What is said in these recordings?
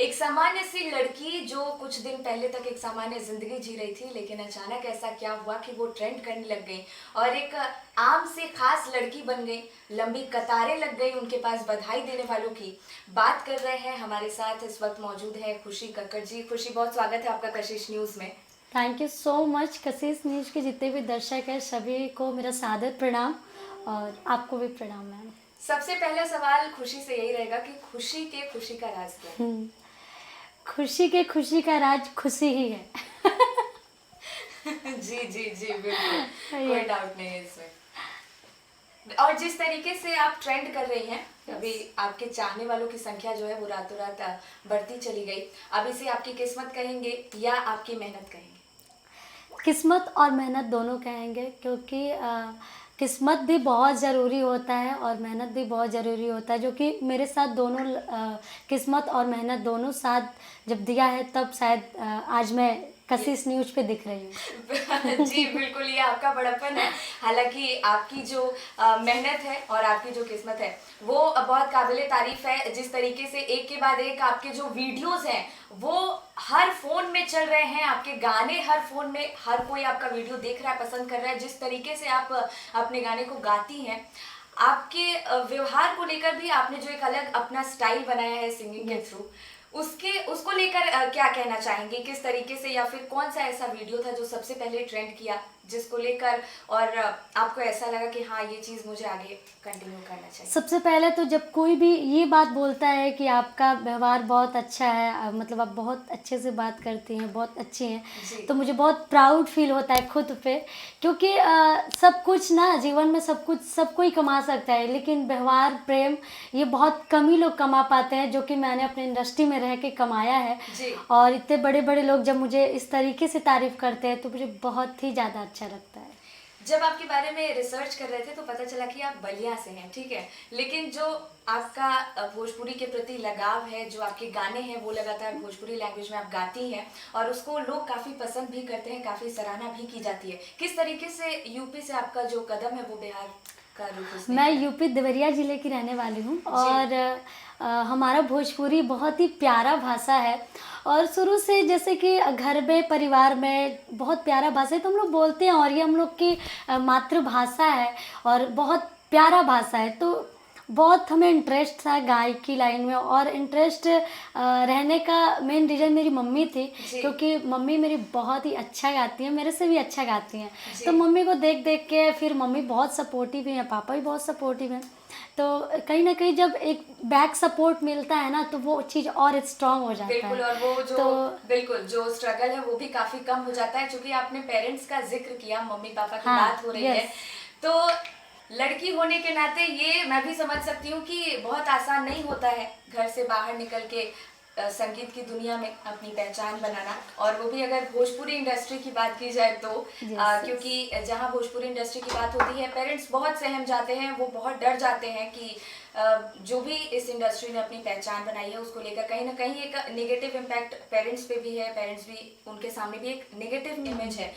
एक सामान्य सी लड़की जो कुछ दिन पहले तक एक सामान्य जिंदगी जी रही थी, लेकिन अचानक ऐसा क्या हुआ कि वो ट्रेंड करने लग गई और एक आम से खास लड़की बन गई। लंबी कतारें लग गई उनके पास बधाई देने वालों की। बात कर रहे हैं, हमारे साथ इस वक्त मौजूद है खुशी कक्कड़ जी। खुशी, बहुत स्वागत है आपका कशिश न्यूज में। Thank you so much. Kashish news के जितने भी दर्शक हैं सभी को मेरा सादर प्रणाम और आपको भी प्रणाम मैम। सबसे पहला सवाल खुशी से यही रहेगा कि खुशी के खुशी का राज क्या है? खुशी के खुशी का राज खुशी ही है। जी जी जी, बिल्कुल, कोई डाउट नहीं है इसमें। और जिस तरीके से आप ट्रेंड कर रही हैं, अभी आपके चाहने वालों की संख्या जो है वो रातों रात बढ़ती चली गई। अब इसे आपकी किस्मत कहेंगे या आपकी मेहनत कहेंगे? किस्मत और मेहनत दोनों कहेंगे, क्योंकि किस्मत भी बहुत ज़रूरी होता है और मेहनत भी बहुत ज़रूरी होता है, जो कि मेरे साथ दोनों किस्मत और मेहनत दोनों साथ जब दिया है तब शायद आज मैं कशिश न्यूज पे दिख रही हूँ। जी बिल्कुल, ये आपका बड़प्पन है। हालांकि आपकी जो मेहनत है और आपकी जो किस्मत है वो बहुत काबिले तारीफ है। जिस तरीके से एक के बाद एक आपके जो वीडियोस हैं वो हर फोन में चल रहे हैं, आपके गाने हर फोन में, हर कोई आपका वीडियो देख रहा है, पसंद कर रहा है। जिस तरीके से आप अपने गाने को गाती हैं, आपके व्यवहार को लेकर भी आपने जो एक अलग अपना स्टाइल बनाया है सिंगिंग के थ्रू, उसको लेकर क्या कहना चाहेंगे? किस तरीके से, या फिर कौन सा ऐसा वीडियो था जो सबसे पहले ट्रेंड किया जिसको लेकर और आपको ऐसा लगा कि हाँ, ये चीज़ मुझे आगे कंटिन्यू करना चाहिए? सबसे पहले तो जब कोई भी ये बात बोलता है कि आपका व्यवहार बहुत अच्छा है, मतलब आप बहुत अच्छे से बात करती हैं, बहुत अच्छी हैं, तो मुझे बहुत प्राउड फील होता है खुद पे। क्योंकि सब कुछ ना जीवन में सब कुछ सब कोई कमा सकता है, लेकिन व्यवहार, प्रेम, ये बहुत कम ही लोग कमा पाते हैं, जो कि मैंने अपने इंडस्ट्री में रह के कमाया है। और इतने बड़े बड़े लोग जब मुझे इस तरीके से तारीफ करते हैं तो मुझे बहुत ही ज़्यादा अच्छा लगता है। जब आपके बारे में रिसर्च कर रहे थे तो पता चला कि आप बलिया से हैं, ठीक है, लेकिन जो आपका भोजपुरी के प्रति लगाव है, जो आपके गाने हैं वो लगातार भोजपुरी लैंग्वेज में आप गाती हैं और उसको लोग काफ़ी पसंद भी करते हैं, काफ़ी सराहना भी की जाती है। किस तरीके से यूपी से आपका जो कदम है वो बिहार का रुख उसने मैं किया? यूपी देवरिया ज़िले की रहने वाली हूँ और हमारा भोजपुरी बहुत ही प्यारा भाषा है और शुरू से जैसे कि घर में परिवार में बहुत प्यारा भाषा है तो हम लोग बोलते हैं और ये हम लोग की मातृभाषा है और बहुत प्यारा भाषा है। तो बहुत हमें इंटरेस्ट था गायकी लाइन में और इंटरेस्ट रहने का मेन रीज़न मेरी मम्मी थी, क्योंकि मम्मी मेरी बहुत ही अच्छा गाती हैं, मेरे से भी अच्छा गाती हैं। तो मम्मी को देख देख के फिर मम्मी बहुत सपोर्टिव हैं, पापा भी बहुत सपोर्टिव हैं। तो कहीं ना कहीं जब एक बैक सपोर्ट मिलता है ना तो वो चीज़ और स्ट्रांग हो जाता बिल्कुल, है। और वो जो तो बिल्कुल जो स्ट्रगल है वो भी काफी कम हो जाता है। क्योंकि आपने पेरेंट्स का जिक्र किया, मम्मी पापा की बात हो रही है, तो लड़की होने के नाते ये मैं भी समझ सकती हूँ कि बहुत आसान नहीं होता है घर से बाहर निकल के संगीत की दुनिया में अपनी पहचान बनाना, और वो भी अगर भोजपुरी इंडस्ट्री की बात की जाए तो क्योंकि जहाँ भोजपुरी इंडस्ट्री की बात होती है पेरेंट्स बहुत सहम जाते हैं, वो बहुत डर जाते हैं कि जो भी इस इंडस्ट्री ने अपनी पहचान बनाई है उसको लेकर कहीं ना कहीं एक नेगेटिव इम्पैक्ट पेरेंट्स पे भी है, पेरेंट्स भी उनके सामने भी एक नेगेटिव इमेज है।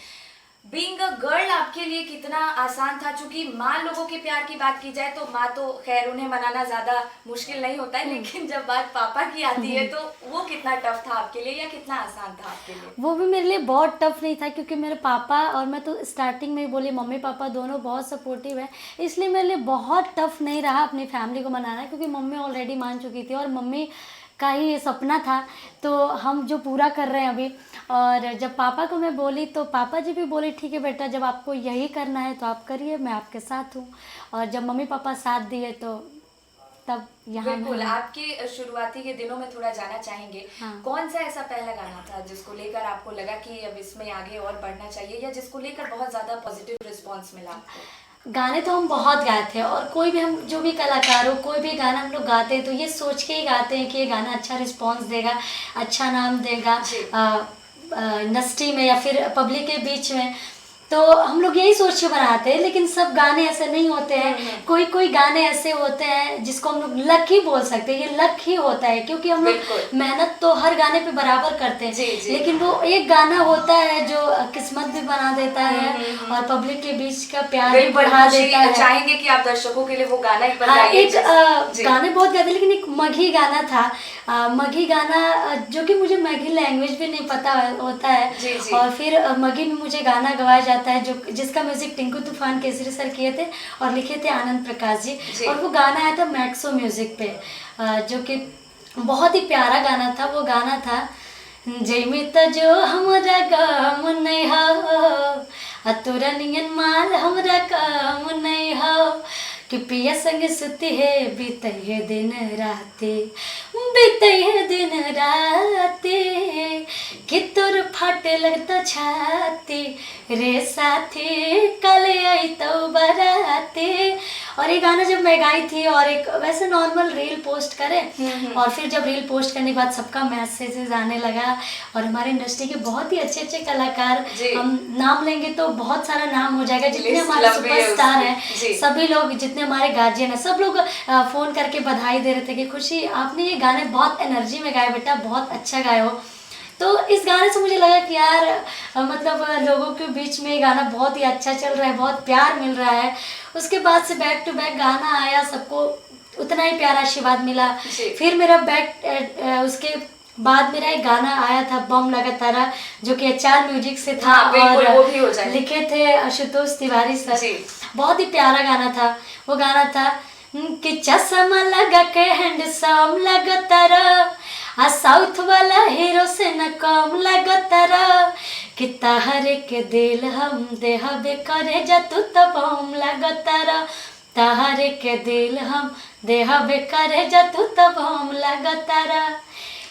बीइंग अ गर्ल आपके लिए कितना आसान था? चूंकि माँ लोगों के प्यार की बात की जाए तो माँ तो खैर उन्हें मनाना ज्यादा मुश्किल नहीं होता है, लेकिन जब बात पापा की आती है तो वो कितना टफ था आपके लिए या कितना आसान था आपके लिए? वो भी मेरे लिए बहुत टफ नहीं था, क्योंकि मेरे पापा और मैं तो स्टार्टिंग में ही बोली मम्मी पापा दोनों बहुत सपोर्टिव है, इसलिए मेरे लिए बहुत टफ नहीं रहा अपनी फैमिली को मनाना, क्योंकि मम्मी ऑलरेडी मान चुकी थी और मम्मी का ही ये सपना था तो हम जो पूरा कर रहे हैं अभी। और जब पापा को मैं बोली तो पापा जी भी बोले ठीक है बेटा, जब आपको यही करना है तो आप करिए, मैं आपके साथ हूँ। और जब मम्मी पापा साथ दिए तो तब यहाँ बिल्कुल, आपकी शुरुआती के दिनों में थोड़ा जाना चाहेंगे। कौन सा ऐसा पहला गाना था जिसको लेकर आपको लगा कि अब इसमें आगे और बढ़ना चाहिए, या जिसको लेकर बहुत ज्यादा पॉजिटिव रिस्पॉन्स मिला आपको? गाने तो हम बहुत गाए थे और कोई भी हम जो भी कलाकार हो कोई भी गाना हम लोग गाते हैं तो ये सोच के ही गाते हैं कि ये गाना अच्छा रिस्पांस देगा, अच्छा नाम देगा इंडस्ट्री में या फिर पब्लिक के बीच में, तो हम लोग यही सोच के बनाते हैं। लेकिन सब गाने ऐसे नहीं होते हैं, कोई कोई गाने ऐसे होते हैं जिसको हम लोग लक ही बोल सकते हैं, ये लक ही होता है, क्योंकि हम लोग मेहनत तो हर गाने पे बराबर करते हैं लेकिन वो एक गाना होता है जो किस्मत भी बना देता है और पब्लिक के बीच का प्यार भी बढ़ा देता है। चाहेंगे कि आप दर्शकों के लिए वो गाना एक बताइए। एक गाने बहुत गाते लेकिन एक मघी गाना था मगही गाना जो कि मुझे मगही लैंग्वेज भी नहीं पता होता है। जी, जी। और फिर मगही में मुझे गाना गवाया जाता है जो जिसका म्यूजिक टिंकू तूफान केसरी सर किए थे और लिखे थे आनंद प्रकाश जी। जी। और वो गाना आया था मैक्सो म्यूजिक पे, जो कि बहुत ही प्यारा गाना था। वो गाना था जैमित जो हमरा काम नहीं हो तोरा नियन माल हमरा काम नहीं हो कि पिया संग सुती है बीते है दिन राते बीते है दिन राते कि तोर फाटे लगता छाती रे साथी कल आई तो बराते। और ये गाना जब मैं गाई थी और एक वैसे नॉर्मल रील पोस्ट करे और फिर जब रील पोस्ट करने के बाद सबका मैसेजेस आने लगा और हमारे इंडस्ट्री के बहुत ही अच्छे अच्छे कलाकार, हम नाम लेंगे तो बहुत सारा नाम हो जाएगा, जितने हमारे सुपरस्टार हैं सभी लोग, जितने हमारे गार्जियन हैं सब लोग फ़ोन करके बधाई दे रहे थे कि खुशी आपने ये गाने बहुत एनर्जी में गाए बेटा, बहुत अच्छा गाए हो। तो इस गाने से मुझे लगा कि यार मतलब लोगों के बीच में ये गाना बहुत ही अच्छा चल रहा है, बहुत प्यार मिल रहा है। उसके बाद से बैक टू बैक गाना आया, सबको उतना ही प्यारा आशीर्वाद मिला। फिर मेरा उसके बाद मेरा एक गाना आया था बम लगा तारा जो कि एचआर म्यूजिक से था। और वो भी हो जाए। लिखे थे आशुतोष तिवारी सर। बहुत ही प्यारा गाना था। वो गाना था कि चश्मा लगा के हैंडसम लगा तारा साउथ वाला हीरो से न कम लगा तारा कि तहरे के दिल हम देहबे करे जा तू तब हम लगा तारा तहरे के दिल हम देहबे करे जा तू तब हम लगा तारा।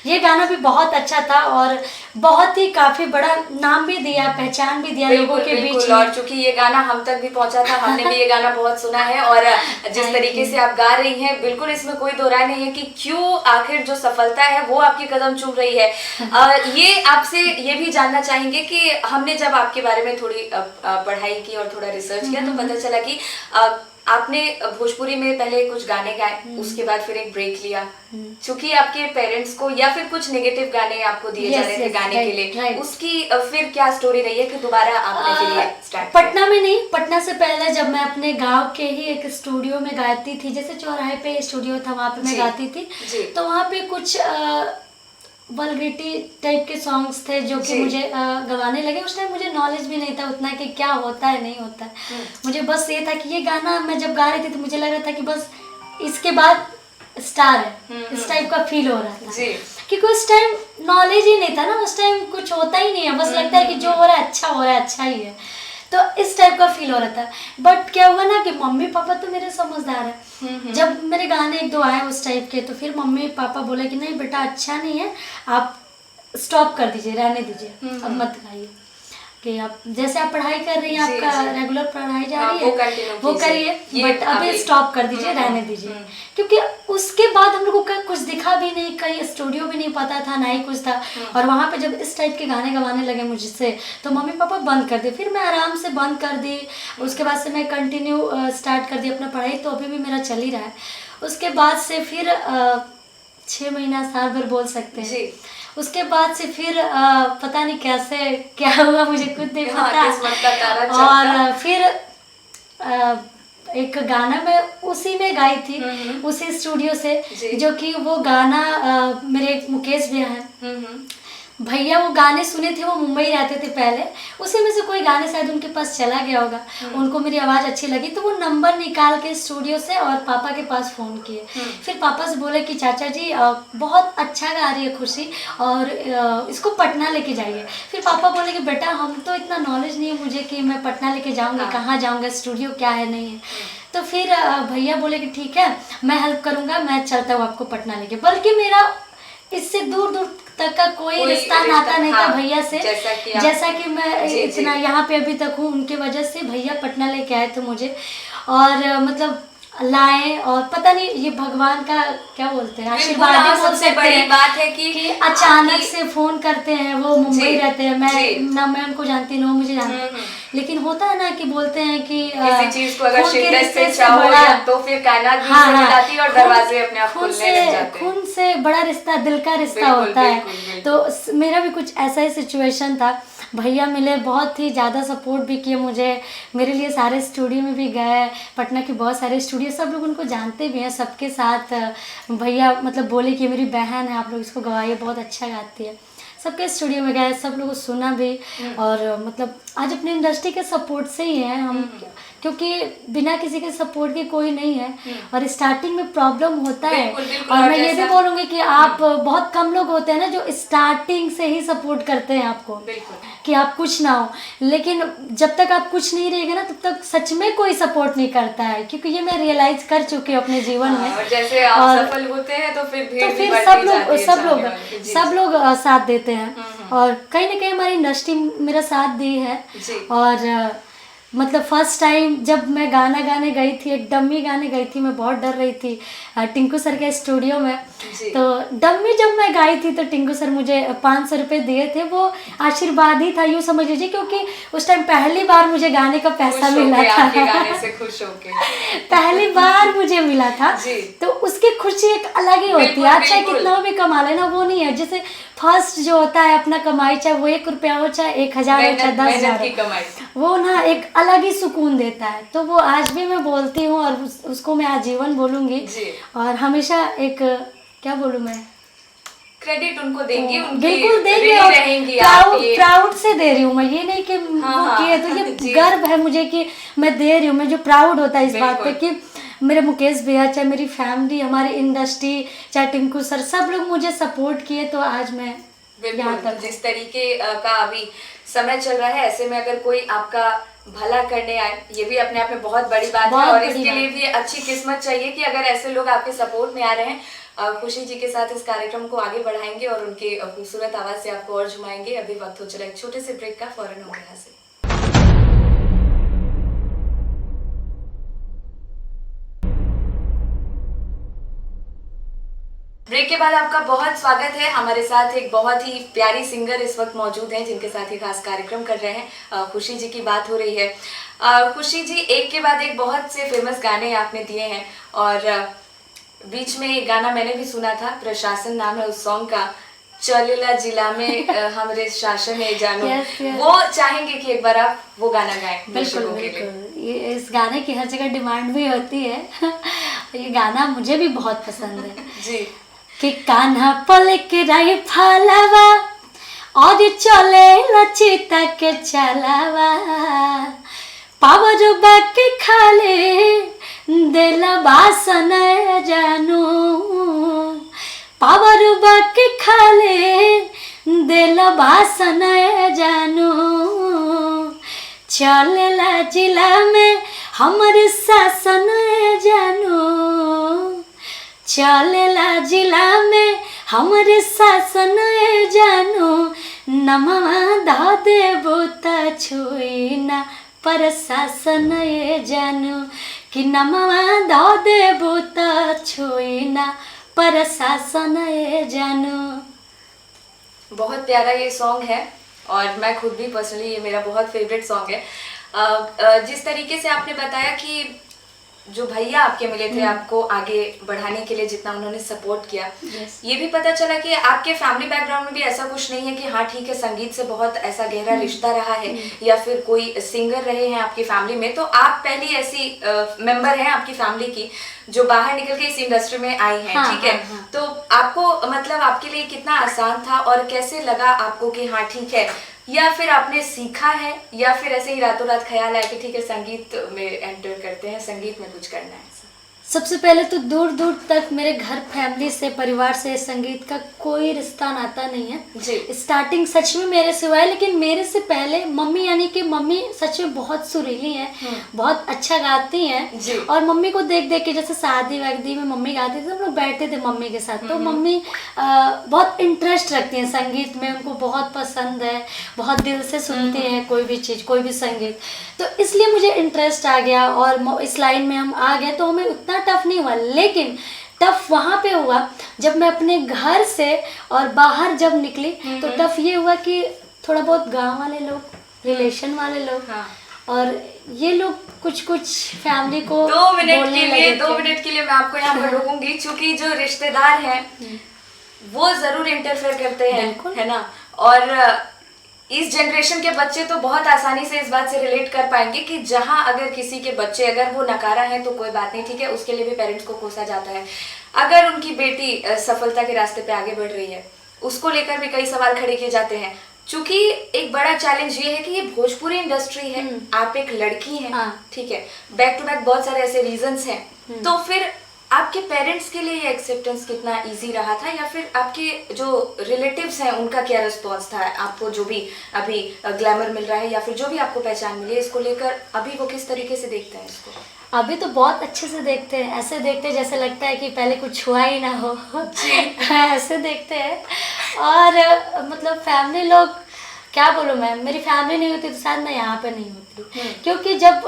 ये गाना भी बहुत अच्छा था और बहुत ही काफी बड़ा नाम भी दिया, पहचान भी दिया लोगों के बीच में। और चूंकि ये गाना हम तक भी पहुंचा था, हमने भी ये गाना बहुत सुना है और जिस तरीके से आप गा रही हैं बिल्कुल इसमें कोई दो राय नहीं है कि क्यों आखिर जो सफलता है वो आपके कदम चूम रही है। ये आपसे ये भी जानना चाहेंगे कि हमने जब आपके बारे में थोड़ी पढ़ाई की और थोड़ा रिसर्च किया तो पता चला कि आपने भोजपुरी में पहले कुछ गाने गाए, उसके बाद फिर एक ब्रेक लिया क्योंकि आपके पेरेंट्स को या फिर कुछ नेगेटिव गाने आपको दिए जा रहे थे गाने के लिए। उसकी फिर क्या स्टोरी रही है कि दोबारा आपने फिर ये स्टार्ट पटना में नहीं, पटना से पहले जब मैं अपने गांव के ही एक स्टूडियो में गाती थी, जैसे चौराहे पे स्टूडियो था वहाँ पे मैं गाती थी, तो वहाँ पे कुछ वल्गरिटी टाइप के सॉन्ग्स थे जो कि मुझे गवाने लगे। उस टाइम मुझे नॉलेज भी नहीं था उतना कि क्या होता है नहीं होता है। मुझे बस ये था कि ये गाना मैं जब गा रही थी तो मुझे लग रहा था कि बस इसके बाद स्टार है, इस टाइप का फील हो रहा था क्योंकि उस टाइम नॉलेज ही नहीं था ना, उस टाइम कुछ होता ही नहीं है, बस लगता है कि जो हो रहा है अच्छा ही है, तो इस टाइप का फील हो रहा था। बट क्या हुआ ना कि मम्मी पापा तो मेरे समझदार है, जब मेरे गाने एक दो आए उस टाइप के तो फिर मम्मी पापा बोले कि नहीं बेटा अच्छा नहीं है, आप स्टॉप कर दीजिए, रहने दीजिए, अब मत गाइए, कि आप जैसे आप पढ़ाई कर रही हैं, आपका रेगुलर पढ़ाई जा रही है वो करिए, बट अभी स्टॉप कर दीजिए, रहने दीजिए। क्योंकि उसके बाद हम लोगों का कुछ दिखा भी नहीं, कहीं स्टूडियो भी नहीं पता था, ना ही कुछ था। और वहाँ पे जब इस टाइप के गाने गवाने लगे मुझसे तो मम्मी पापा बंद कर दिए, फिर मैं आराम से बंद कर दी। उसके बाद से मैं कंटिन्यू स्टार्ट कर दी अपना पढ़ाई, तो अभी भी मेरा चल ही रहा है। उसके बाद से फिर 6 महीना साल भर बोल सकते हैं। उसके बाद से फिर पता नहीं कैसे क्या हुआ, मुझे खुद नहीं पता। और फिर एक गाना मैं उसी में गाई थी, उसी स्टूडियो से, जो कि वो गाना मेरे मुकेश भैया हैं, भैया वो गाने सुने थे, वो मुंबई रहते थे पहले, उसी में से कोई गाने शायद उनके पास चला गया होगा, उनको मेरी आवाज़ अच्छी लगी तो वो नंबर निकाल के स्टूडियो से और पापा के पास फ़ोन किए। फिर पापा से बोले कि चाचा जी बहुत अच्छा गा रही है खुशी और इसको पटना लेके जाइए। फिर पापा बोले कि बेटा हम तो इतना नॉलेज नहीं है मुझे कि मैं पटना लेके जाऊँगा, कहाँ जाऊँगा, स्टूडियो क्या है नहीं है। तो फिर भैया बोले कि ठीक है मैं हेल्प करूँगा, मैं चलता हूँ आपको पटना लेके। बल्कि मेरा इससे दूर दूर तक का कोई रिश्ता नाता नहीं था भैया से, जैसा कि मैं इतना यहाँ पे अभी तक हूँ उनके वजह से। भैया पटना लेके आए थे मुझे और मतलब लाए, और पता नहीं ये भगवान का क्या बोलते हैं, आशीर्वाद ही बोल सकते हैं। बात है कि अचानक से फोन करते हैं, वो मुंबई रहते हैं, मैं उनको जानती ना मुझे जानते, लेकिन होता है ना कि बोलते हैं कि किसी चीज को अगर शिद्दत से चाहो तो फिर कायनात भी उसे मिलाती है और दरवाजे अपने आप खुलने लग जाते हैं। खून से बड़ा रिश्ता दिल का रिश्ता होता है। तो मेरा भी कुछ ऐसा ही सिचुएशन था। भैया मिले, बहुत ही ज़्यादा सपोर्ट भी किए मुझे, मेरे लिए सारे स्टूडियो में भी गए, पटना के बहुत सारे स्टूडियो, सब लोग उनको जानते भी हैं, सबके साथ भैया मतलब बोले कि मेरी बहन है, आप लोग इसको गवाइए, बहुत अच्छा गाती है। सबके स्टूडियो में गए, सब लोगों को सुना भी, और मतलब आज अपनी इंडस्ट्री के सपोर्ट से ही हैं हम, क्योंकि बिना किसी के सपोर्ट के कोई नहीं है, और स्टार्टिंग में प्रॉब्लम होता है। बिल्कुल, और मैं ये भी बोलूँगी कि आप बहुत कम लोग होते हैं ना जो स्टार्टिंग से ही सपोर्ट करते हैं आपको, कि आप कुछ ना हो, लेकिन जब तक आप कुछ नहीं रहेगा ना तब तक सच में कोई सपोर्ट नहीं करता है, क्योंकि ये मैं रियलाइज कर चुकी हूँ अपने जीवन में। और जैसे आप सफल होते हैं तो फिर भीड़ भी बढ़ती सब जाती है, लोग साथ देते हैं, और कहीं ना कहीं हमारी इंडस्ट्री मेरा साथ दी है। और मतलब फर्स्ट टाइम जब मैं गाना गाने गई थी, एक डम्मी गाने गई थी, मैं बहुत डर रही थी टिंकू सर के स्टूडियो में। तो डम्मी जब मैं गाई थी तो टिंकू सर मुझे 500 रुपये दिए थे, वो आशीर्वाद ही था यूँ समझ लीजिए, क्योंकि उस टाइम पहली बार मुझे गाने का पैसा मिला था, गाने से खुश होके पहली बार मुझे मिला था, तो उसकी खुशी एक अलग ही होती है। अच्छा कितना भी कमा लेना वो नहीं है, जैसे फर्स्ट जो होता है अपना कमाई, चाहे वो 1 रुपया हो, चाहे 1000 हो, चाहे 10,000, वो ना एक अलग ही सुकून देता है। तो वो आज भी मैं बोलती हूँ, और उसको मैं आजीवन बोलूँगी, और हमेशा एक क्या बोलूँ मैं, क्रेडिट उनको देंगी, बिल्कुल देंगे, प्राउड से दे रही हूँ मैं, ये नहीं कि वो किए, तो ये गर्व है मुझे कि मैं दे रही हूँ, मैं जो प्राउड होता है इस बात पे कि मेरे मुकेश भैया, चाहे मेरी फैमिली, हमारी इंडस्ट्री, चाहे टिंकू सर, सब लोग मुझे सपोर्ट किए, तो आज मैं यहाँ तक। जिस तरीके का अभी समय चल रहा है, ऐसे में अगर कोई आपका भला करने आए, ये भी अपने आप में बहुत बड़ी बात है, और इसके लिए भी अच्छी किस्मत चाहिए कि अगर ऐसे लोग आपके सपोर्ट में आ रहे हैं। खुशी जी के साथ इस कार्यक्रम को आगे बढ़ाएंगे और उनके खूबसूरत आवाज से आपको और झुमाएंगे। अभी वक्त हो चला एक छोटे से ब्रेक का, फौरन होंगे यहाँ से। ब्रेक के बाद आपका बहुत स्वागत है। हमारे साथ एक बहुत ही प्यारी सिंगर इस वक्त मौजूद हैं, जिनके साथ ही खास कार्यक्रम कर रहे हैं। खुशी जी की बात हो रही है। खुशी जी, एक के बाद एक बहुत से फेमस गाने आपने दिए हैं, और बीच में एक गाना मैंने भी सुना था, प्रशासन नाम है उस सॉन्ग का, चलेला जिला में हमरे शासन है जानू। वो चाहेंगे कि एक बार आप वो गाना गाएं। बिल्कुल, ये इस गाने की हर जगह डिमांड भी होती है। ये गाना मुझे भी बहुत पसंद है जी। कि कान्हा पल के राई फालावा और चले लचिता के चलावा, पावर बाके खाले देला बासन जानू, पावर बाके खाले देला बासन जानू, चलेला जिला में हमर शासन जानू, चलेला जिला में हमरे शासन जानू, नमवा धा देबो त छुई ना प्रशासन जानू, कि नमवा धा देबो त छुई ना प्रशासन जानू। बहुत प्यारा ये सॉन्ग है, और मैं खुद भी पर्सनली ये मेरा बहुत फेवरेट सॉन्ग है। जिस तरीके से आपने बताया कि जो भैया आपके मिले थे आपको आगे बढ़ाने के लिए, जितना उन्होंने सपोर्ट किया, ये भी पता चला कि आपके फैमिली बैकग्राउंड में भी ऐसा कुछ नहीं है कि हाँ ठीक है संगीत से बहुत ऐसा गहरा रिश्ता रहा है, या फिर कोई सिंगर रहे हैं आपकी फैमिली में। तो आप पहली ऐसी मेंबर हैं आपकी फैमिली की जो बाहर निकल के इस इंडस्ट्री में आई हैं, ठीक है। तो आपको मतलब आपके लिए कितना आसान था, और कैसे लगा आपको कि हाँ ठीक है, या फिर आपने सीखा है, या फिर ऐसे ही रातों रात ख्याल आया कि ठीक है संगीत में एंटर करते हैं, संगीत में कुछ करना है? सबसे पहले तो दूर दूर तक मेरे घर फैमिली से, परिवार से संगीत का कोई रिश्ता नाता नहीं है जी। स्टार्टिंग सच में मेरे से हुआ है, लेकिन मेरे से पहले मम्मी, यानी कि मम्मी सच में बहुत सुरीली हैं, बहुत अच्छा गाती हैं, और मम्मी को देख देख के, जैसे शादी वादी में मम्मी गाती थी, हम लोग बैठते थे मम्मी के साथ, तो मम्मी बहुत इंटरेस्ट रखती हैं संगीत में, उनको बहुत पसंद है, बहुत दिल से सुनते हैं कोई भी चीज़, कोई भी संगीत, तो इसलिए मुझे इंटरेस्ट आ गया, और इस लाइन में हम आ गए, तो हमें उतना टफ नहीं हुआ। लेकिन टफ वहाँ पे हुआ जब मैं अपने घर से और बाहर जब निकली, तो टफ ये हुआ कि थोड़ा बहुत गांव वाले लोग, रिलेशन वाले लोग, और ये लोग कुछ फैमिली को 2 मिनट के लिए मैं आपको यहाँ पर रोकूंगी, क्योंकि जो रिश्तेदार हैं वो जरूर इंटरफेयर करते हैं, है ना। और इस जनरेशन के बच्चे तो बहुत आसानी से इस बात से रिलेट कर पाएंगे कि जहां अगर किसी के बच्चे अगर वो नकारा है तो कोई बात नहीं, ठीक है, उसके लिए भी पेरेंट्स को कोसा जाता है। अगर उनकी बेटी सफलता के रास्ते पे आगे बढ़ रही है, उसको लेकर भी कई सवाल खड़े किए जाते हैं। चूंकि एक बड़ा चैलेंज ये है कि ये भोजपुरी इंडस्ट्री है, आप एक लड़की हैं, हाँ। ठीक है, बैक टू बैक बहुत सारे ऐसे रीजंस हैं, तो फिर आपके पेरेंट्स के लिए ये एक्सेप्टेंस कितना इजी रहा था, या फिर आपके जो रिलेटिव्स हैं उनका क्या रिस्पॉन्स था? आपको जो भी अभी ग्लैमर मिल रहा है या फिर जो भी आपको पहचान मिली है, इसको लेकर अभी वो किस तरीके से देखते हैं इसको? अभी तो बहुत अच्छे से देखते हैं, ऐसे देखते हैं जैसे लगता है कि पहले कुछ हुआ ही ना हो। ऐसे देखते हैं। और मतलब फैमिली लोग, क्या बोलूँ मैं, मेरी फैमिली नहीं होती तो शायद मैं यहाँ पे नहीं होती। क्योंकि जब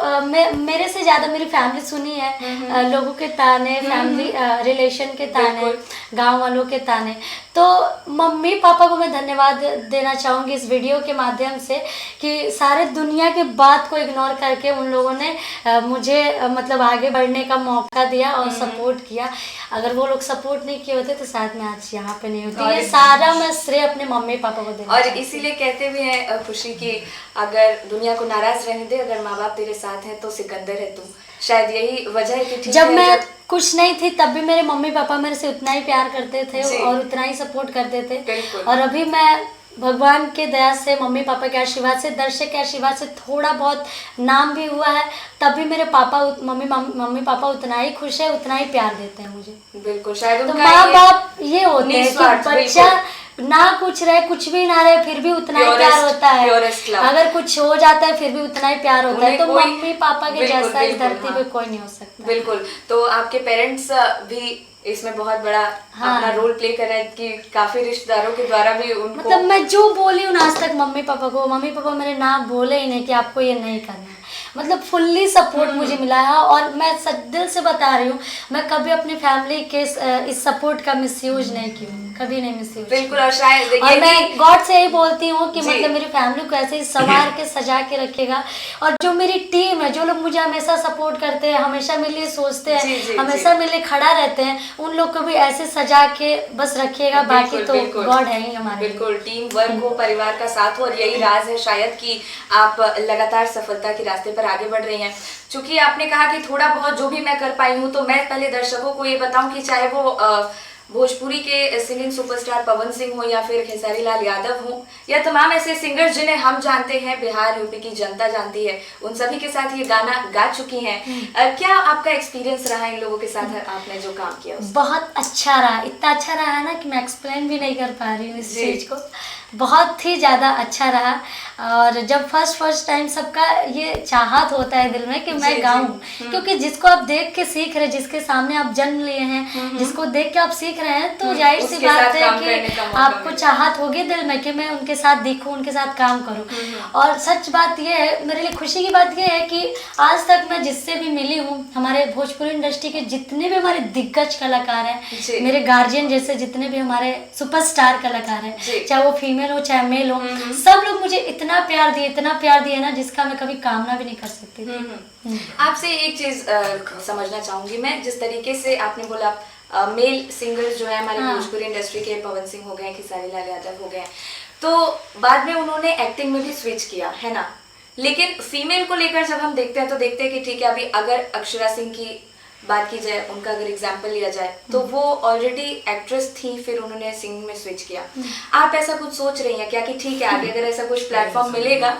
मेरे से ज़्यादा मेरी फैमिली सुनी है लोगों के ताने, फैमिली रिलेशन के ताने, गांव वालों के ताने। तो मम्मी पापा को मैं धन्यवाद देना चाहूँगी इस वीडियो के माध्यम से कि सारे दुनिया के बात को इग्नोर करके उन लोगों ने मुझे मतलब आगे बढ़ने का मौका दिया और सपोर्ट किया। अगर वो लोग सपोर्ट नहीं किए होते तो शायद मैं आज यहाँ पे नहीं होती। ये सारा मैं श्रेय अपने मम्मी पापा को देना। और इसीलिए कहते भी हैं खुशी कि अगर दुनिया को नाराज रहने दे, अगर माँ बाप तेरे साथ हैं तो सिकंदर है तू। शायद यही वजह है कि ठीक जब है, मैं कुछ नहीं थी तब भी मेरे मम्मी पापा मेरे से उतना ही प्यार करते थे और उतना ही सपोर्ट करते थे। और अभी मैं भगवान के दया से, मम्मी पापा के आशीर्वाद से, दर्शक के आशीर्वाद से थोड़ा बहुत नाम भी हुआ है, तब भी मेरे पापा मम्मी पापा उतना ही खुश है, उतना ही प्यार देते हैं मुझे। बिल्कुल, शायद तो माँ बाप ये होते हैं कि बच्चा ना कुछ रहे, कुछ भी ना रहे, फिर भी उतना ही प्यार होता है। अगर कुछ हो जाता है फिर भी उतना ही प्यार होता है। तो मम्मी पापा के जैसा इस धरती पे कोई नहीं हो सकता। बिल्कुल। तो आपके पेरेंट्स भी इसमें बहुत बड़ा अपना रोल प्ले कर रहे हैं कि काफी रिश्तेदारों के द्वारा भी उनको, मतलब मैं जो बोली हूँ आज तक मम्मी पापा मेरे ना बोले ही नहीं कि आपको ये नहीं करना है। मतलब फुल्ली सपोर्ट मुझे मिला है। और मैं दिल से बता रही हूँ, मैं कभी अपनी फैमिली के इस सपोर्ट का मिसयूज नहीं की हूँ, कभी नहीं मिसयूज। बिल्कुल। और शायद और मैं गॉड से यही बोलती हूँ कि मतलब मेरी फैमिली को ऐसे ही संवार के सजा के रखेगा। और जो मेरी टीम है, जो लोग मुझे हमेशा सपोर्ट करते हैं, हमेशा मेरे लिए सोचते हैं, हमेशा मेरे लिए खड़ा रहते हैं, उन लोग को भी ऐसे सजा के बस रखिएगा। बाकी तो गॉड है ही हमारे। बिल्कुल, टीम वर्क हो, परिवार का साथ हो, और यही राज है शायद कि आप लगातार सफलता के रास्ते पर आगे बढ़ रही हैं। चूंकि आपने कहा कि थोड़ा बहुत जो भी मैं कर पाई हूँ, तो मैं पहले दर्शकों को ये बताऊं कि चाहे वो भोजपुरी के सिंगिंग सुपरस्टार पवन सिंह हो, या फिर खेसारी लाल यादव हो, या तमाम ऐसे सिंगर्स जिन्हें हम जानते हैं, बिहार यूपी की जनता जानती है, उन सभी के साथ ये गाना गा चुकी हैं। क्या आपका एक्सपीरियंस रहा इन लोगों के साथ, आपने जो काम किया उसमें? बहुत अच्छा रहा, इतना अच्छा रहा ना कि मैं एक्सप्लेन भी नहीं कर पा रही हूँ इस चीज़ को। बहुत ही ज़्यादा अच्छा रहा। और जब फर्स्ट टाइम सबका ये चाहत होता है दिल में कि मैं गाऊं, क्योंकि जिसको आप देख के सीख रहे, जिसके सामने आप जन्म लिए हैं, जिसको देख के आप सीख रहे हैं, तो जाहिर सी बात है कि आपको चाहत होगी दिल में कि मैं उनके साथ दिखूं, उनके साथ काम करूं। और सच बात ये है, मेरे लिए खुशी की बात ये है कि आज तक मैं जिससे भी मिली हूँ, हमारे भोजपुरी इंडस्ट्री के जितने भी हमारे दिग्गज कलाकार हैं, मेरे गार्जियन जैसे जितने भी हमारे सुपरस्टार कलाकार हैं, चाहे वो फीमेल हो चाहे मेल हो, सब लोग मुझे इतना प्यार दिए ना, जिसका मैं कभी कामना भी नहीं कर सकती थी। आपसे एक चीज समझना चाहूंगी मैं, जिस तरीके से आपने बोला मेल सिंगर्स जो है हमारे भोजपुरी इंडस्ट्री के, पवन सिंह हो गए, खेसारी लाल यादव हो गए, तो बाद में उन्होंने एक्टिंग में भी स्विच किया है ना। लेकिन फीमेल को लेकर जब हम देखते हैं तो देखते हैं कि ठीक है, अभी अगर अक्षरा सिंह की बात की जाए, उनका अगर एग्जाम्पल लिया जाए, तो वो ऑलरेडी एक्ट्रेस थी, फिर उन्होंने सिंगिंग में स्विच किया। आप ऐसा कुछ सोच रही हैं क्या कि ठीक है, आगे अगर ऐसा कुछ प्लेटफॉर्म मिलेगा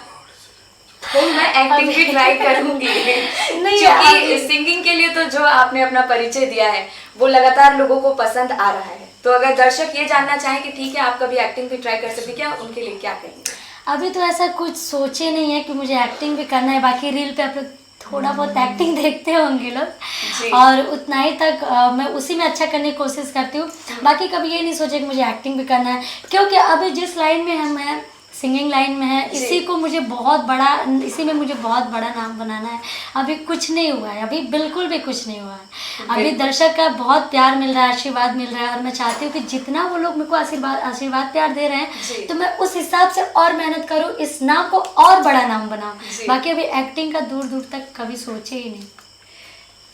तो मैं एक्टिंग भी ट्राई करूंगी? नहीं, क्योंकि सिंगिंग के लिए तो जो आपने अपना परिचय दिया है वो लगातार लोगों को पसंद आ रहा है। तो अगर दर्शक ये जानना चाहें कि ठीक है, आप कभी एक्टिंग भी ट्राई कर सकते, क्या उनके लिए क्या कहेंगे? अभी तो ऐसा कुछ सोचे नहीं है कि मुझे एक्टिंग भी करना है। बाकी रील पे आप लोग थोड़ा बहुत एक्टिंग देखते होंगे लोग, और उतना ही तक मैं उसी में अच्छा करने की कोशिश करती हूँ। बाकी कभी ये नहीं सोचे कि मुझे एक्टिंग भी करना है, क्योंकि अभी जिस लाइन में हम हैं, सिंगिंग लाइन में है, इसी में मुझे बहुत बड़ा नाम बनाना है। अभी कुछ नहीं हुआ है, अभी बिल्कुल भी कुछ नहीं हुआ है। अभी दर्शक का बहुत प्यार मिल रहा है, आशीर्वाद मिल रहा है, और मैं चाहती हूँ कि जितना वो लोग मेरे को आशीर्वाद प्यार दे रहे हैं, तो मैं उस हिसाब से और मेहनत करूँ, इस नाम को और बड़ा नाम बनाऊँ। बाकी अभी एक्टिंग का दूर दूर तक कभी सोचे ही नहीं।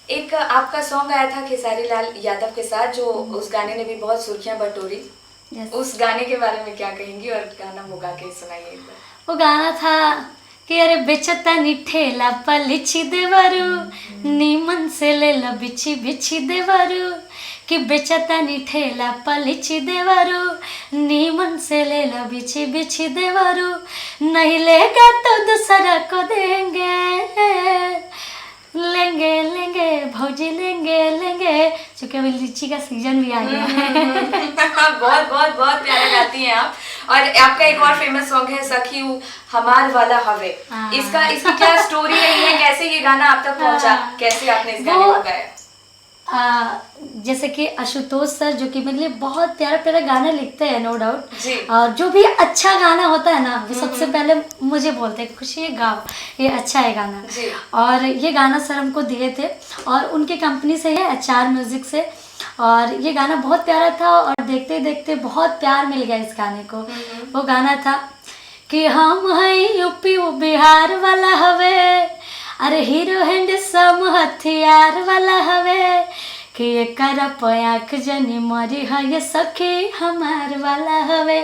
एक आपका सॉन्ग आया था खेसारी लाल यादव के साथ, जो उस गाने ने भी बहुत सुर्खियां बटोरी, Yes. उस गाने के बारे में क्या कहेंगी और गाना वो गा के सुनाइए एक बार। वो गाना था कि अरे बेचता नी ठेला पलिची देवरू, नीमन से ले ला बिछी बिछी देवरू, कि बेचता नी ठेला पलिची देवरू, नीमन से ले ला बिछी बिछी देवरू, नहीं लेगा तो दूसरा को देंगे, लेंगे लेंगे भौजी लेंगे लेंगे, क्योंकि अभी लीची का सीजन भी आ गया है। बहुत बहुत बहुत प्यारा गाती हैं आप। और आपका एक और फेमस सॉन्ग है सखी हमार वाला हवे। हाँ। इसकी क्या स्टोरी रही है, कैसे ये गाना आप तक पहुंचा, कैसे आपने इस गाने को गाया? जैसे कि आशुतोष सर जो कि मेरे लिए बहुत प्यारा प्यारा गाना लिखते हैं, नो डाउट। जी। और जो भी अच्छा गाना होता है ना, वो सबसे पहले मुझे बोलते हैं खुशी ये गाओ, ये अच्छा है गाना। जी। और ये गाना सर हमको दिए थे और उनके कंपनी से है HR म्यूजिक से, और ये गाना बहुत प्यारा था और देखते देखते बहुत प्यार मिल गया इस गाने को। वो गाना था कि हम हैं यूपी बिहार वाला हवे, अरे हीरो हैंडसम हथियार वाला हवे, कि एकर पयाख जनी मरी है ये सखी हमार वाला हवे,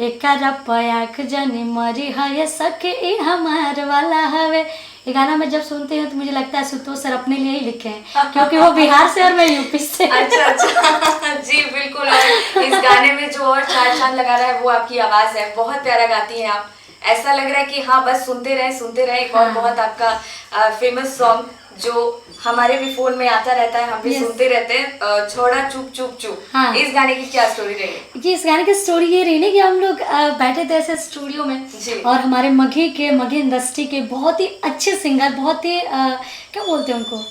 एकर पयाख जनी मरी है ये सखी हमार वाला हवे। ये गाना मैं जब सुनती हूँ तो मुझे लगता है आशुतोष सर अपने लिए ही लिखे हैं, क्योंकि वो बिहार से और मैं यूपी से। अच्छा अच्छा। जी बिल्कुल। और इस गाने में जो और चार चांद लगा रहा है वो आपकी आवाज है। बहुत प्यारा गाती हैं आप, ऐसा लग रहा है कि हाँ बस सुनते रहे। एक और बहुत आपका फेमस सॉन्ग जो हमारे भी फोन में आता रहता है, हम भी सुनते रहते हैं, छोड़ा चुप चुप चुप। हाँ। इस गाने की क्या स्टोरी रही? ये इस गाने की स्टोरी ये रही ना कि हम लोग बैठे थे ऐसे स्टूडियो में जी। और हमारे मघी इंडस्ट्री के बहुत ही अच्छे सिंगर, बहुत ही क्या बोलते हैं उनको,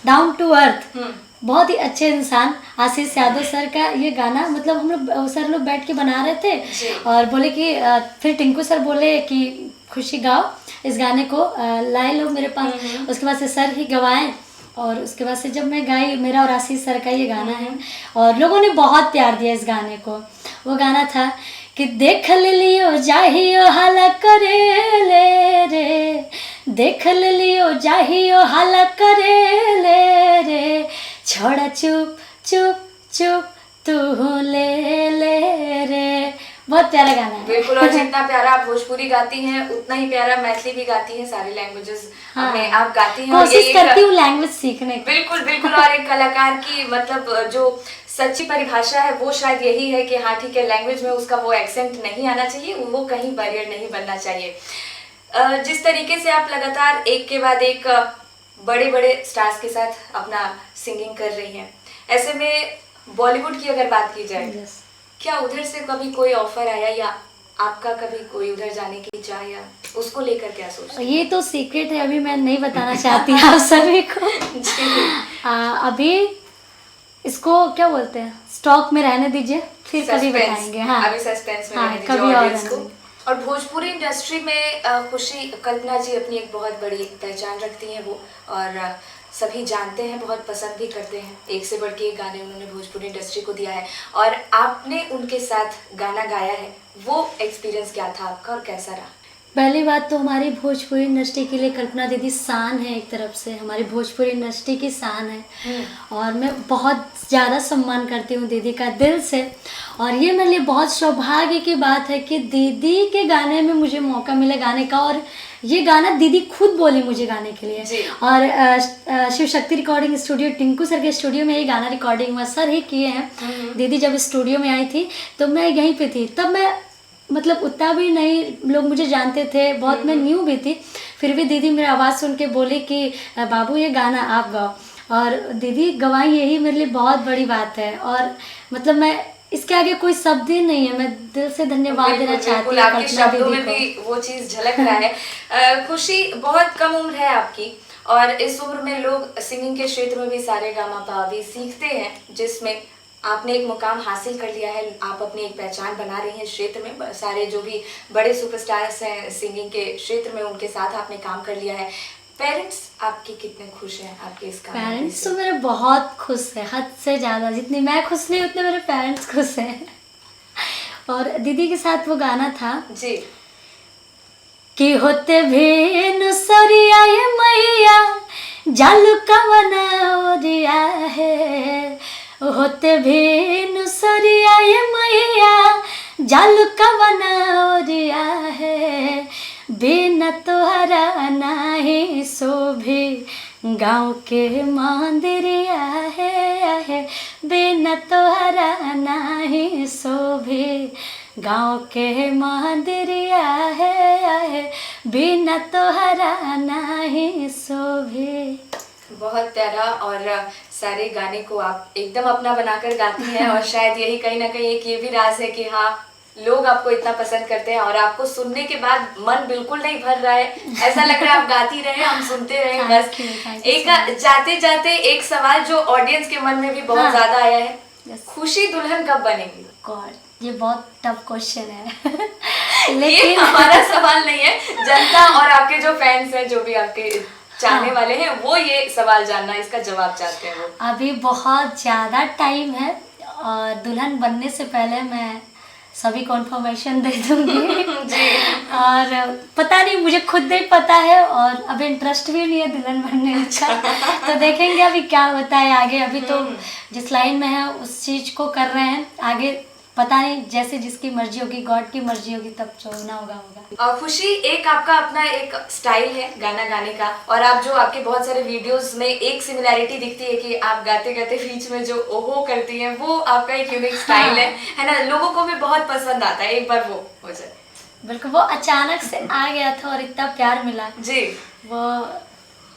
डाउन टू अर्थ, बहुत ही अच्छे इंसान आशीष यादव सर का ये गाना, मतलब हम लोग सर लोग बैठ के बना रहे थे और बोले कि फिर टिंकू सर बोले कि खुशी गाओ इस गाने को, लाए लो मेरे पास। उसके बाद से सर ही गवाए और उसके बाद से जब मैं गाई, मेरा और आशीष सर का ये गाना है और लोगों ने बहुत प्यार दिया इस गाने को। वो गाना था कि देख लियो जाहियो हाला करे ले रे, देख लियो जाहियो हाला करे ले रे, छोड़ा चुप चुप चुप तू ले ले रे। बहुत प्यारा गाना है। बिल्कुल। और जितना प्यारा आप भोजपुरी गाती हैं उतना ही प्यारा मैथिली भी गाती हैं, सारी लैंग्वेजेस में आप गाती हैं। कोशिश करती हूँ लैंग्वेज सीखने की। बिल्कुल बिल्कुल। और एक कलाकार की मतलब जो सच्ची परिभाषा है वो शायद यही है कि हाँ ठीक है, लैंग्वेज में उसका वो एक्सेंट नहीं आना चाहिए, वो कहीं बैरियर नहीं बनना चाहिए। जिस तरीके से आप लगातार एक के बाद एक बड़े बड़े स्टार्स के साथ अपना सिंगिंग कर रही हैं, ऐसे में बॉलीवुड की अगर बात की जाए, क्या उधर से कभी कोई ऑफर आया या आपका कभी कोई उधर जाने की इच्छा या उसको लेकर क्या सोचते हैं? ये तो सीक्रेट है, अभी मैं नहीं बताना चाहती आप सभी को। अभी इसको क्या बोलते हैं, स्टॉक में रहने दीजिए, फिर कभी बताएंगे। हाँ, अभी सस्पेंस में रहने कभी दीजिए और ऑडियंस को। और भोजपुरी इंडस्ट्री में खुशी कल्पना जी अपनी एक बहुत बड़ी पहचान रखती हैं वो, और सभी जानते हैं, बहुत पसंद भी करते हैं। एक से बढ़ के एक गाने उन्होंने भोजपुरी इंडस्ट्री को दिया है और आपने उनके साथ गाना गाया है, वो एक्सपीरियंस क्या था आपका और कैसा रहा? पहली बात तो हमारी भोजपुरी इंडस्ट्री के लिए कल्पना दीदी शान है, एक तरफ से हमारी भोजपुरी इंडस्ट्री की शान है और मैं बहुत ज़्यादा सम्मान करती हूँ दीदी का दिल से। और ये मेरे लिए बहुत सौभाग्य की बात है कि दीदी के गाने में मुझे मौका मिला गाने का, और ये गाना दीदी खुद बोली मुझे गाने के लिए। और Shiv Shakti recording studio, Tinku sir के स्टूडियो में ये गाना रिकॉर्डिंग हुआ, सर ही किए हैं। दीदी जब स्टूडियो में आई थी तो मैं यहीं पे थी, तब मैं मतलब उतना भी नहीं लोग मुझे जानते थे, बहुत मैं न्यू भी थी, फिर भी दीदी मेरी आवाज़ सुन के बोली कि बाबू ये गाना आप गाओ, और दीदी गवाई, यही मेरे लिए बहुत बड़ी बात है। और मतलब मैं इसके आगे कोई शब्द ही नहीं है, मैं दिल से धन्यवाद देना चाहती हूँ आपके शब्दों में भी वो चीज़ झलक रहा है। खुशी बहुत कम उम्र है आपकी और इस उम्र में लोग सिंगिंग के क्षेत्र में भी सारेगामापा भी सीखते हैं, जिसमें आपने एक मुकाम हासिल कर लिया है, आप अपनी एक पहचान बना रही हैं इस क्षेत्र में। सारे जो भी बड़े सुपरस्टार्स हैं सिंगिंग के क्षेत्र में, उनके साथ आपने काम कर लिया है। पेरेंट्स आपके कितने खुश हैं आपके इस काम में? पेरेंट्स तो मेरे बहुत खुश है, हद से ज़्यादा, जितनी मैं खुश नहीं उतने मेरे पेरेंट्स खुश हैं। और दीदी के साथ वो गाना था जी कि होते भी नुसरिया ये मैया जालू कवना ओरिया है, होते भी नुसरिया ये मैया जालू का बनाओरिया है, बिना तोहरा नाही शोभे गाँव के मंदिरिया है, बिना तोहरा नाही शोभे गाँव के मंदिरिया है, बिना तोहरा नाही शोभे। बहुत प्यारा। और सारे गाने को आप एकदम अपना बनाकर गाती हैं और शायद यही कहीं ना कहीं एक ये भी राज है कि हाँ, लोग आपको इतना पसंद करते हैं और आपको सुनने के बाद मन बिल्कुल नहीं भर रहा है, ऐसा लग रहा है आप गाती रहे, हम सुनते रहे बस। एक जाते जाते एक सवाल जो ऑडियंस के मन में भी बहुत ज्यादा आया है, खुशी दुल्हन कब बनेगी? गॉड, ये बहुत टफ क्वेश्चन है ये लेकिन हमारा सवाल नहीं है, जनता और आपके जो फैंस हैं, जो भी आपके चाहने वाले हैं, वो ये सवाल जानना, इसका जवाब चाहते हैं वो। अभी बहुत ज़्यादा टाइम है और दुल्हन बनने से पहले मैं सभी कॉन्फर्मेशन दे दूंगी और पता नहीं, मुझे खुद नहीं पता है और अभी इंटरेस्ट भी नहीं है दुल्हन बनने का तो देखेंगे अभी क्या होता है आगे। अभी तो जिस लाइन में है उस चीज़ को कर रहे हैं, आगे पता नहीं, जैसे जिसकी मर्जी होगी, गॉड की मर्जी होगी, तब जो होना होगा। खुशी, एक आपका अपना एक स्टाइल है गाना गाने का और आप जो आपके बहुत सारे वीडियोस में एक सिमिलैरिटी दिखती है कि आप गाते गाते बीच में जो ओहो करती हैं, वो आपका एक यूनिक स्टाइल है ना, लोगों को भी बहुत पसंद आता है। एक बार वो हो जाए। बिल्कुल, वो अचानक से आ गया था और इतना प्यार मिला जी। वो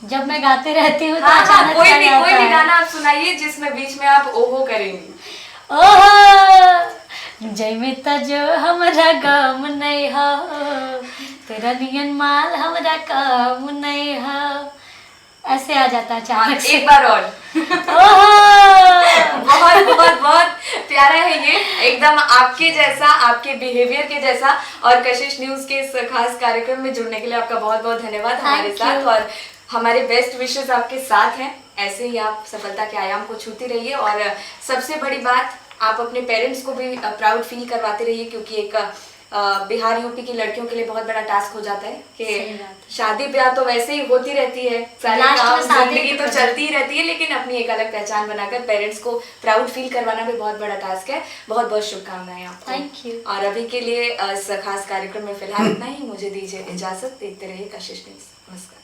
जब मैं गाती रहती हूँ तो हाँ, अचानक कोई आ भी जाता है। गाना आप सुनाइए जिसमें बीच में आप ओहो करेंगी। ओहो जैमे त जो हमरा गम नहीं हो, तेरा नियन माल हमरा काम नहीं हो, ऐसे आ जाता है अचानक से। एक बार और। ओहो बहुत बहुत बहुत प्यारा है ये, एकदम आपके जैसा, आपके बिहेवियर के जैसा। और कशिश न्यूज के इस खास कार्यक्रम में जुड़ने के लिए आपका बहुत बहुत धन्यवाद हमारे साथ, और हमारे बेस्ट विशेस आपके साथ हैं। ऐसे ही आप सफलता के आयाम को छूती रहिए और सबसे बड़ी बात, आप अपने पेरेंट्स को भी प्राउड फील करवाते रहिए, क्योंकि एक बिहार यूपी की लड़कियों के लिए बहुत बड़ा टास्क हो जाता है कि शादी ब्याह तो वैसे ही होती रहती है, सारे काम जिंदगी तो चलती ही रहती है, लेकिन अपनी एक अलग पहचान बनाकर पेरेंट्स को प्राउड फील करवाना भी बहुत बड़ा टास्क है। बहुत बहुत शुभकामनाएं आपको। Thank you. और अभी के लिए इस खास कार्यक्रम में फिलहाल इतना ही, मुझे दीजिए इजाजत। देखते रहिए कशिश न्यूज। नमस्कार।